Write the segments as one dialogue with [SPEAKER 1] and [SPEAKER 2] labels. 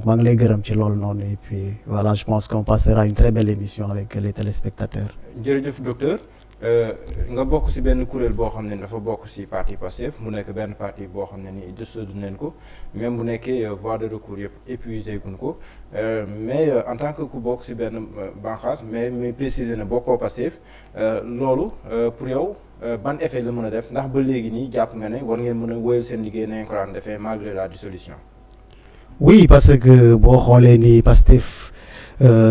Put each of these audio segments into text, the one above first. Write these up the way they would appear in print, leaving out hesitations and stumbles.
[SPEAKER 1] donc maa ngi lay gërëm ci loolu noonu et puis voilà je pense qu'on passera une très belle émission avec les téléspectateurs.
[SPEAKER 2] jërëjëf docteur nga bokk ci benn kuréel boo xam ne dafa bokk ci parti Pastef mu nekk benn parti boo xam ne ni dissoudre nañ ko même bu nekkee voie de recours yëpp épuisé guñ ko mais en tant que ku bokk ci benn banqaas mais préciser na bokkoo Pastef loolu pour yow ban effet la mën a def ndax ba léegi nii jàpp nga ne war ngeen mën a wéyal seen liggéey na ngeen ko daan defee malgré la dissolution.
[SPEAKER 1] oui parce que boo xoolee ni Pastef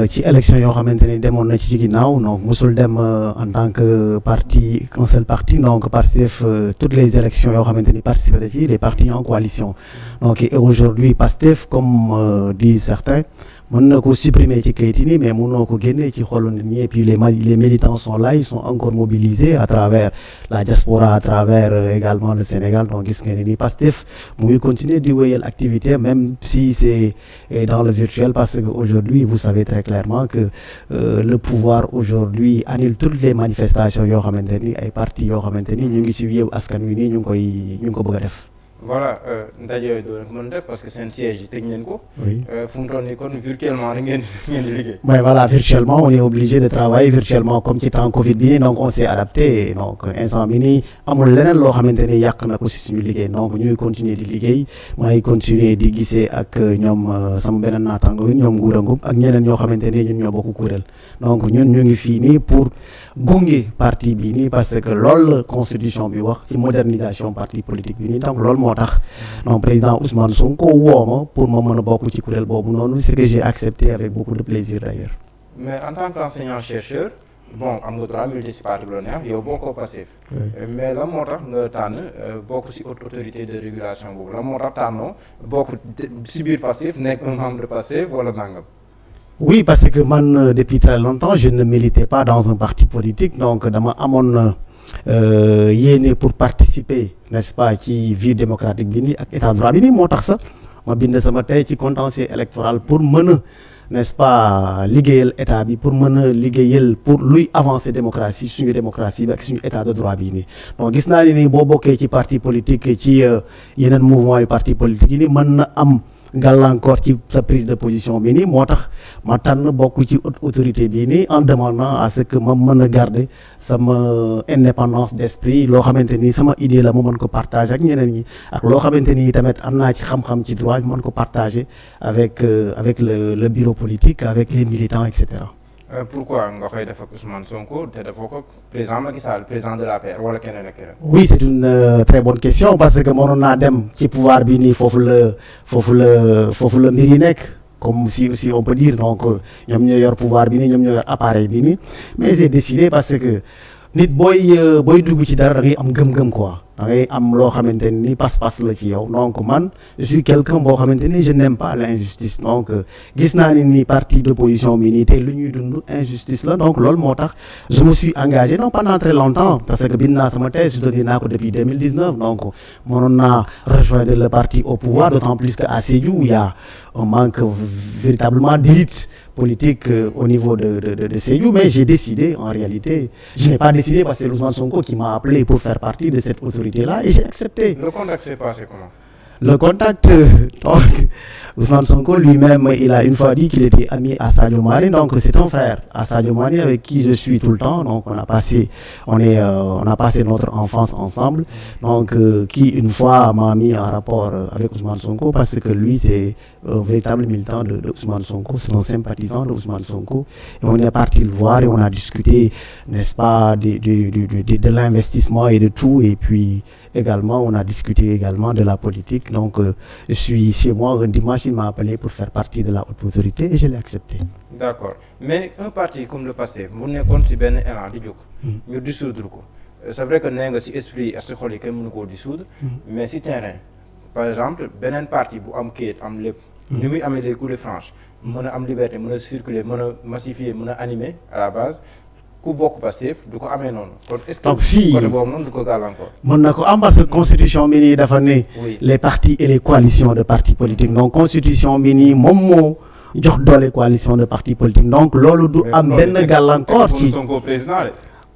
[SPEAKER 1] ci élection yoo xamante ni demoon na ci ginnaaw donc musul dem en tant que parti un seul parti donc Pastef toutes les élections yoo xamante ni participé na ci les partis en coalition donc et aujourd'hui Pastef comme disent certains mën na ko supprimer ci kayit yi nii mais mënoo ko génne ci xolu nit ñi et puis les militants sont là ils sont encore mobilisés à travers la diaspora à travers également le Sénégal donc gis nga ni Pastef mu ngi continuer di wéyal activité même si c'est dans le virtuel parce que aujourd'hui vous savez très clairement que le pouvoir aujourd'hui annule toutes les manifestations yoo xamante ni ay partis yoo xamante ni ñu ngi ci Yewwi Askan Wi nii ñu ngi ko bëgg a def.
[SPEAKER 2] voilà ndaje yooyu doo mën def parce que seen siège yi tëj nañ ko.
[SPEAKER 1] oui
[SPEAKER 2] fu mu toll nii kon virtuellement ngeen di liggéey.
[SPEAKER 1] mais voilà virtuellement on est obligé de travailler virtuellement comme ci temps Covid bi nii donc on s'est adapté donc instant bi nii amul leneen loo xamante ni yàq na ko si suñu liggéey donc ñuy continuer di liggéey maa ngi continuer di gisee ak ñoom sama beneen naataango yi ñoom Ngouda Ngom ak ñeneen ñoo xamante ni ñun ñoo bokk kuréel donc ñun ñu ngi fii nii pour gunge parti bi nii parce que loolu la constitution bi wax ci modernisation parti politique bi nii donc loolu moo tax donc président Ousmane Sonko woo ma pour ma mën a bokk ci kuréel boobu noonu ce que j'ai accepté avec beaucoup de plaisir d'ailleurs.
[SPEAKER 2] mais en tant qu'enseignant chercheur bon am nga droit militer ci parti bu la neex yow bokkoo Pastef. mais lan moo tax nga tànn bokk ci haute autorité de régulation boobu lan moo tax tànnoo bokk ci biir Pastef nekk un membre de Pastef wala nangam.
[SPEAKER 1] oui parce que man depuis très longtemps je ne militais pas dans un parti politique donc dama amoon yéene pour participer n'est-ce pas ci vie démocratique bi nii ak état droit bi nii moo tax sax ma bind sama tey ci contentieux électoral pour mën a n'est-ce pas liggéeyal état bi pour mën a liggéeyal pour luy avancer démocratie suñu démocratie bi ak suñu état de droit bi nii donc gis naa ni boo bokkee ci parti politique ci yeneen mouvement yu parti politique yi nii mën na am gàllankoor ci sa prise de position bi nii moo tax ma tànn bokk ci haute autorité bii nii en demandant à ce que ma mën a garder sama indépendance d'esprit loo xamante ni sama idée la ma mën ko partager ak ñeneen ñi ak loo xamante ni tamit am naa ci xam-xam ci droit mën ko partager avec le bureau politique avec les militants et cetera.
[SPEAKER 2] pourquoi nga koy def ak Ousmane Sonko te defoo ko président Macky Sall président de l'APR wala keneen ak keneen.
[SPEAKER 1] oui c'est une très bonne question parce que mënoon naa dem ci pouvoir bi nii foofu la mbir yi nekk comme si on peut dire donc ñoom ñoo yor pouvoir bi nii ñoom ñoo yor appareil bi nii mais j'ai décidé parce que nit booy dugg ci dara da ngay am gëm-gëm quoi da ngay am loo xamante ni pas-pas la ci yow donc man je suis quelqu'un boo xamante ni je n'aime pas l'injustice donc gis naa ni parti d'opposition bi nii tey lu ñuy dund injustice la donc loolu moo tax je me suis engagé non pendant très longtemps parce que bind naa sama thèse soutenir naa ko depuis 2019 donc mënoon naa rejoindre le parti au pouvoir d'autant plus que à Sédhiou il y a un manque véritablement d'élite politique au niveau de Sédhiou mais j'ai décidé en réalité je n'ai pas décidé parce que c'est Ousmane Sonko qui m'a appelé pour faire partie de cette autorité-là et j'ai accepté.
[SPEAKER 2] Le contact s'est passé comment?
[SPEAKER 1] Le contact, donc, Ousmane Sonko lui-même, il a une fois dit qu'il était ami à Sadio Mané, donc c'est un frère à Sadio Mané avec qui je suis tout le temps, donc on a passé notre enfance ensemble, donc qui une fois m'a mis en rapport avec Ousmane Sonko parce que lui c'est un véritable militant de Ousmane Sonko, c'est un sympathisant de Ousmane Sonko, et on est parti le voir et on a discuté, n'est-ce pas, de l'investissement et de tout, et puis également on a discuté également de la politique, donc je suis chez moi un dimanche, il m'a appelé pour faire partie de la haute autorité et je l'ai accepté.
[SPEAKER 2] D'accord, mais un parti comme le Pastef bu nekkoon ci benn élan di jóg ñu dissoudre ko c'est vrai que nee nga ci esprit ak ci xol yi kenn mënu koo dissoudre mais ci terrain par exemple beneen parti bu am kayit am lépp ni muy amee les coulées franches mën a am liberté mën a circuler mën a massifier mën a animer à la base ku bokk Pastef du ko amee noonu. kon est-ce que
[SPEAKER 1] donc si
[SPEAKER 2] côté boobu noonu du ko gàllankoor.
[SPEAKER 1] mën na ko am parce que constitution bi nii dafa ne. les partis et les coalitions de partis politiques donc constitution bi nii moom moo jox doole coalition de partis politiques donc loolu du am benn gàllankoor ci.
[SPEAKER 2] Sonko président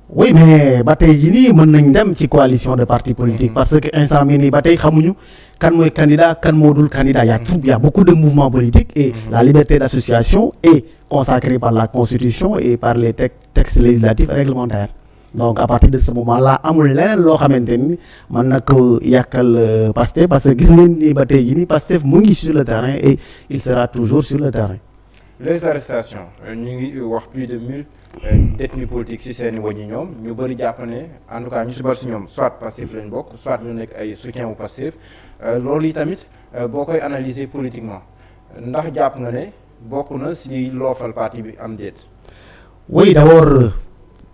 [SPEAKER 1] oui mais ba tey jii nii mën nañ dem ci coalition de partis politiques parce que instant bi nii ba tey xamuñu kan mooy candidat kan moo dul candidat il y a beaucoup de mouvements politiques et la liberté d'association est consacrée par la constitution et par les textes législatifs et réglementaires. Donc à partir de ce moment-là amul leneen loo xamante ni mën na ko yàqal Pastef parce que gis ngeen ni ba tey jii ni Pastef mu ngi sur le terrain et il sera toujours sur le terrain.
[SPEAKER 2] Les arrestations ñu ngi wax plus de 1000 détenus politiques ci seeni wañi ñoom ñu bëri jàpp ne en tout cas ñu si bari si ñoom soit Pastef lañ bokk soit ñu nekk ay soutien wu Pastef loolu yi tamit boo koy analyser politiquement ndax jàpp nga ne bokk na si loofal parti bi am déet.
[SPEAKER 1] Oui, d'abord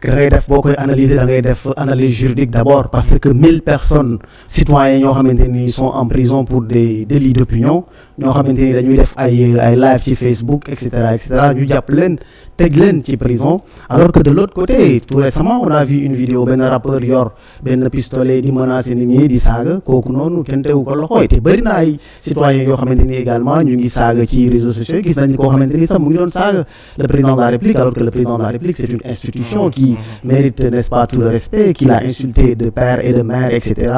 [SPEAKER 1] da ngay def boo koy analyser da ngay def analyse juridique d'abord parce que 1000 personnes citoyens ñoo xamante ni sont en prison pour des délits d'opinion ñoo xamante ni dañuy def ay live ci Facebook et cetera ñu jàpp leen teg leen ci prison alors que de l'autre côté tout récemment on a vu une vidéo benn rappeur yor benn pistolet di menacer nit ñi di saaga kooku noonu kenn teewu ko loxo te bëri na ay citoyens yoo xamante ni également ñu ngi saaga ci réseaux sociaux gis nañu koo xamante ni sax mu ngi doon saaga le président de la République alors que le président de la République c'est une institution qui mérite, n'est-ce pas, tout le respect, qu'il a insulté de père et de mère, etc.,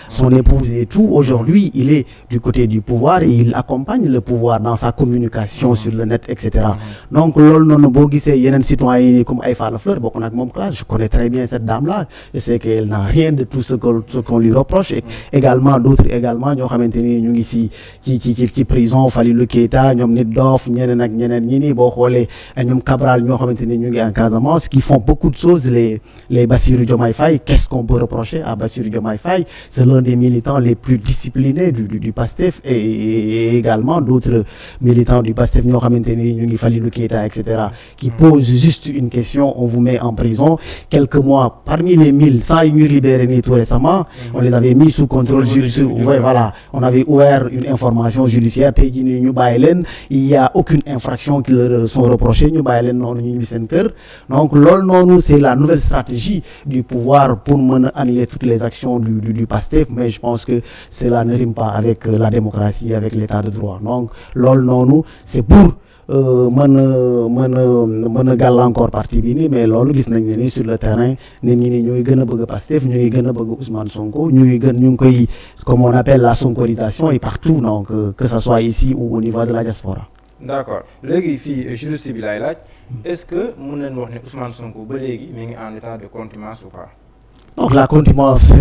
[SPEAKER 1] son épouse et tout. Aujourd'hui, il est du côté du pouvoir et il accompagne le pouvoir dans sa communication sur le net, etc. Donc, lol non bo gisee yeneen citoyens comme Aïfa Lafleur bokk na ak moom classe, je connais très bien cette dame-là, je sais qu'elle n'a rien de tout ce qu'on lui reproche et également d'autres également ñoo xamante ni ñu ngi ci prison Falilou Keita ñoom Nit Doff ñeneen ak ñeneen ñi ni boo xoolee ñoom Cabral ñoo xamante ni ñu ngi en Casamance qui font beaucoup de choses les Bassirou Diomaye Faye. Qu'est-ce qu'on peut reprocher à Bassirou Diomaye Faye? C'est l'un des militants les plus disciplinés du PASTEF et également d'autres militants du PASTEF ñoo xamante ni ñu ngi Falilou Keita etc. qui posent juste une question, on vous met en prison quelques mois. Parmi les 1000 sans ñu libérer ni tout récemment on les avait mis sous contrôle judiciaire. Voilà, on avait ouvert une information judiciaire tey jii nii ñu bàyyi leen, il y a aucune infraction qui leur sont reprochées, ñu bàyyi leen noonu ñu ngi seen kër. Donc loolu noonu c'est la nouvelle stratégie du pouvoir pour mener annuler toutes les actions du PASTEF, mais je pense que cela ne rime pas avec la démocratie, avec l'état de droit. Donc loolu noonu c'est pour mën a gàllankoor parti bi nii, mais loolu gis nañ ne ni sur le terrain nit ñi ni ñooy gën a bëgg Pastef, ñooy gën a bëgg Ousmane Sonko, ñu ngi koy comme on appelle la sonkorisation et partout, donc que ça soit ici ou au niveau de la diaspora.
[SPEAKER 2] D'accord léegi fii juriste bi laay laaj est-ce que mën nañu wax ne Ousmane Sonko ba léegi mi ngi en état de contumace ou pas?
[SPEAKER 1] Donc la contumace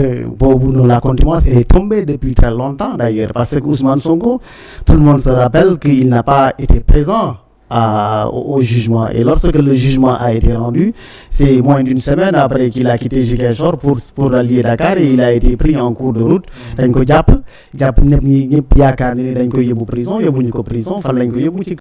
[SPEAKER 1] elle est tombée depuis très longtemps d'ailleurs parce que Ousmane Sonko, tout le monde se rappelle qu'il n'a pas été présent au jugement et lorsque le jugement a été rendu, c'est moins d'une semaine après qu'il a quitté Ziguinchor pour allier Dakar et il a été pris en cours de route. Dañ ko jàpp ñëpp yaakaar ni dañ koy yóbbu prison, yóbbuñu ko prison fan lañ ko yóbbu ci